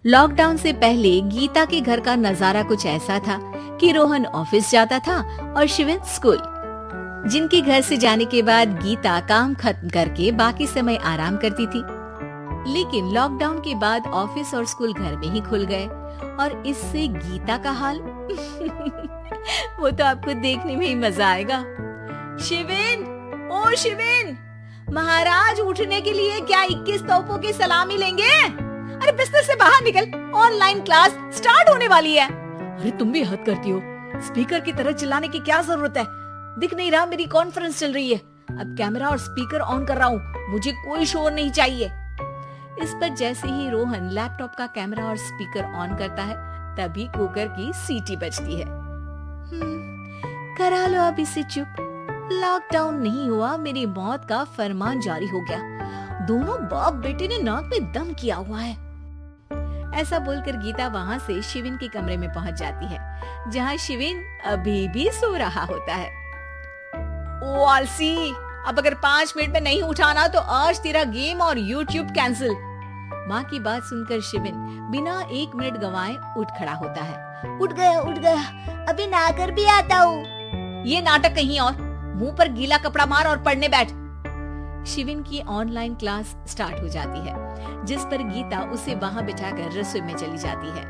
Lockdown से पहले गीता के घर का नजारा कुछ ऐसा था कि रोहन ऑफिस जाता था और शिविन स्कूल। जिनके घर से जाने के बाद गीता काम खत्म करके बाकी समय आराम करती थी। लेकिन लॉकडाउन के बाद ऑफिस और स्कूल घर में ही खुल गए और इससे गीता का हाल वो तो आपको देखने में ही मजा आएगा। शिविन, ओ शिविन, महाराज उठने के लिए क्या 21 तोपों की सलामी लेंगे? अरे बिस्तर से बाहर निकल, ऑनलाइन क्लास स्टार्ट होने वाली है। अरे तुम भी हद करती हो, स्पीकर की तरह चिल्लाने की क्या जरूरत है? दिख नहीं रहा मेरी कॉन्फ्रेंस चल रही है। अब कैमरा और स्पीकर ऑन कर रहा हूँ, मुझे कोई शोर नहीं चाहिए। इस पर जैसे ही रोहन लैपटॉप का कैमरा और स्पीकर ऑन करता है तभी कुकर की सीटी बजती है। करा लो अब इसे चुप, लॉकडाउन नहीं हुआ, मेरी मौत का फरमान जारी हो गया। दोनों बाप बेटे ने नाक में दम किया हुआ है। ऐसा बोलकर गीता वहाँ से शिविन के कमरे में पहुँच जाती है, जहाँ शिविन अभी भी सो रहा होता है। ओ आलसी, अब अगर 5 मिनट में नहीं उठाना तो आज तेरा गेम और यूट्यूब कैंसिल। माँ की बात सुनकर शिविन बिना 1 मिनट गंवाए उठ खड़ा होता है। उठ गया, अभी नहाकर भी आता हूँ। ये नाटक कहीं और, मुंह पर गीला कपड़ा मार और पढ़ने बैठ। शिविन की ऑनलाइन क्लास स्टार्ट हो जाती है, जिस पर गीता उसे वहाँ बिठाकर रसोई में चली जाती है।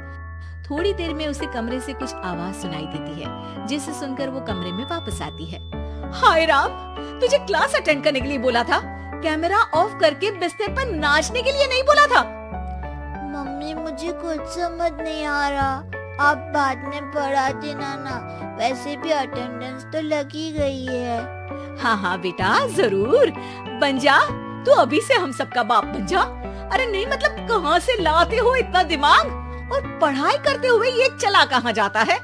थोड़ी देर में उसे कमरे से कुछ आवाज सुनाई देती है, जिसे सुनकर वो कमरे में वापस आती है। हाय राम, तुझे क्लास अटेंड करने के लिए बोला था, कैमरा ऑफ करके बिस्तर पर नाचने के लिए नहीं बोला था। मम्मी मुझे कुछ समझ नहीं आ रहा, आप बाद में पढ़ा देना ना, वैसे भी अटेंडेंस तो लगी गई है। हाँ बेटा जरूर, बन जा तू, अभी से हम सबका बाप बन जा। अरे नहीं मतलब कहाँ से लाते हो इतना दिमाग, और पढ़ाई करते हुए ये चला कहाँ जाता है?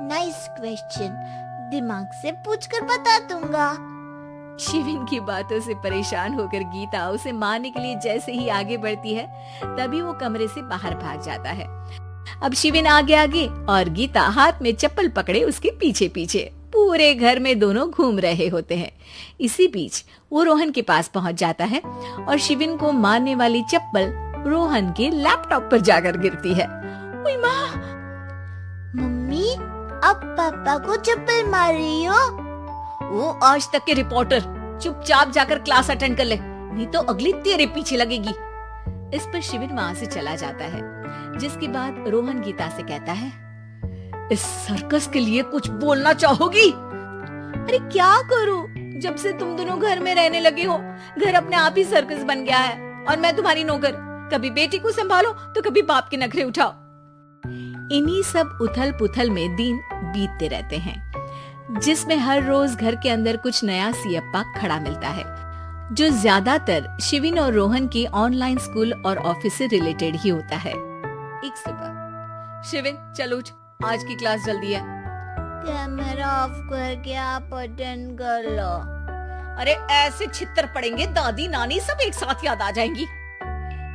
नाइस क्वेश्चन, दिमाग से पूछकर बता दूंगा। शिविन की बातों से परेशान होकर गीता उसे मारने के लिए जैसे ही आगे बढ़ती है तभी वो कमरे से बाहर भाग जाता है। अब शिविन आगे आगे और गीता हाथ में चप्पल पकड़े उसके पीछे पीछे पूरे घर में दोनों घूम रहे होते हैं। इसी बीच वो रोहन के पास पहुंच जाता है और शिविन को मारने वाली चप्पल रोहन के लैपटॉप पर जाकर गिरती है। ओए माँ! मम्मी, अब पापा को चप्पल मार रही हो? वो आज तक के रिपोर्टर, चुपचाप जाकर क्लास अटेंड कर ले, नहीं तो अगली तेरे पीछे लगेगी। इस पर शिविन वहाँ से चला जाता है, जिसके बाद रोहन गीता से कहता है, इस सर्कस के लिए कुछ बोलना चाहोगी? अरे क्या करूं, जब से तुम दोनों घर में रहने लगे हो, घर अपने आप ही सर्कस बन गया है और मैं तुम्हारी नौकर, कभी बेटी को संभालो तो कभी बाप के नखरे उठाओ। इन्हीं सब उथल पुथल में दिन बीतते रहते हैं, जिसमें हर रोज घर के अंदर कुछ नया सियप्पा खड़ा मिलता है, जो ज्यादातर शिविन और रोहन की ऑनलाइन स्कूल और ऑफिस से रिलेटेड ही होता है। एक सुबह, शिविन चल उठ, आज की क्लास जल्दी है। कैमरा ऑफ करके आप अटेंड कर लो। अरे ऐसे छित्तर पड़ेंगे, दादी नानी सब एक साथ याद आ जाएंगी।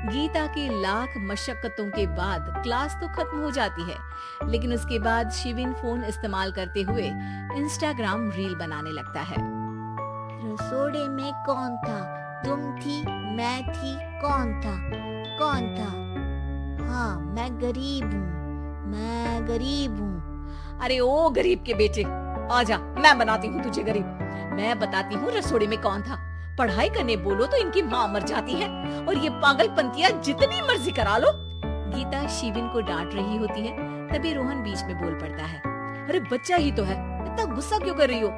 गीता की लाख मशक्कतों के बाद क्लास तो खत्म हो जाती है, लेकिन उसके बाद शिविन फोन इस्तेमाल करते हुए इंस्टाग्राम रील बनाने लगता है। रसोड़े में कौन था? तुम थी, मैं थी, कौन था? हाँ, मैं गरीब हूँ। अरे ओ गरीब के बेटे, आजा, मैं बनाती हूँ तुझे गरीब। मैं बताती हूँ रसोड़े में कौन था। पढ़ाई करने बोलो तो इनकी माँ मर जाती है, और ये पागलपंतियाँ जितनी मर्जी करा लो। गीता शिविन को डांट रही होती है, तभी रोहन बीच में बोल पड़ता है, अरे बच्चा ही तो है, इतना गुस्सा क्यों कर रही हो?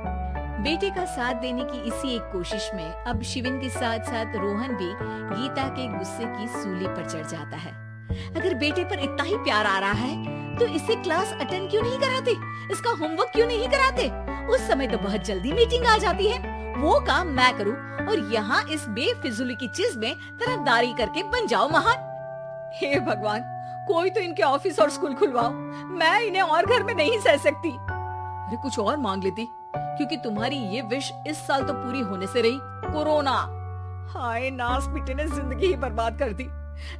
बेटे का साथ देने की इसी एक कोशिश में अब शिविन के साथ साथ रोहन भी गीता के गुस्से की सूली पर चढ़ जाता है। अगर बेटे पर इतना ही प्यार आ रहा है तो इसे क्लास अटेंड क्यों नहीं कराते, इसका होमवर्क क्यों नहीं कराते? उस समय तो बहुत जल्दी मीटिंग आ जाती है, वो काम मैं करूं और यहाँ इस बेफिजूली की चीज में तरफदारी करके बन जाओ महान। हे भगवान, कोई तो इनके ऑफिस और स्कूल खुलवाओ, मैं इन्हें और घर में नहीं सह सकती। अरे कुछ और मांग लेती, क्योंकि तुम्हारी ये विश इस साल तो पूरी होने से रही, कोरोना। हाय नास बेटे ने जिंदगी ही बर्बाद कर दी,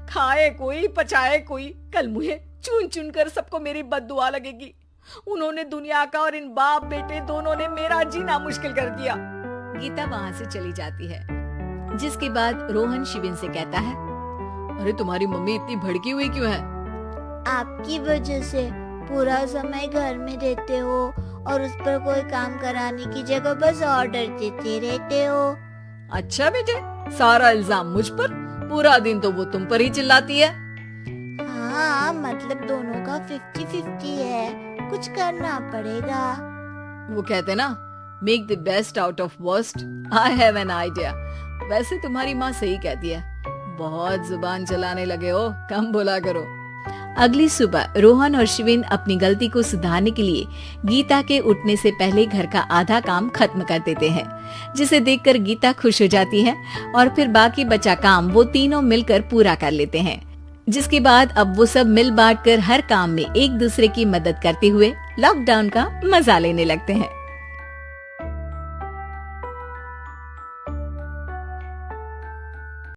खाए कोई पचाए कोई, कल मुझे चुन चुन कर सबको मेरी बद्दुआ लगेगी। उन्होंने दुनिया का और इन बाप बेटे दोनों ने मेरा जीना मुश्किल कर दिया। गीता वहाँ से चली जाती है, जिसके बाद रोहन शिविन से कहता है, अरे तुम्हारी मम्मी इतनी भड़की हुई क्यों है? आपकी वजह से पूरा समय घर में रहते हो और उस पर कोई काम कराने की जगह बस ऑर्डर देते रहते हो। अच्छा बेटे, सारा इल्जाम मुझ पर? पूरा दिन तो वो तुम पर ही चिल्लाती है। हाँ, मतलब दोनों का 50-50 है, कुछ करना पड़ेगा। वो कहते ना, make the best out of worst. I have an idea. वैसे तुम्हारी माँ सही कहती है, बहुत जुबान चलाने लगे हो, कम बोला करो। अगली सुबह रोहन और शिविन अपनी गलती को सुधारने के लिए गीता के उठने से पहले घर का आधा काम खत्म कर देते हैं, जिसे देखकर गीता खुश हो जाती है और फिर बाकी बचा काम वो तीनों मिलकर पूरा कर लेते हैं। जिसके बाद अब वो सब मिल बांट कर हर काम में एक दूसरे की मदद करते हुए लॉकडाउन का मजा लेने लगते हैं।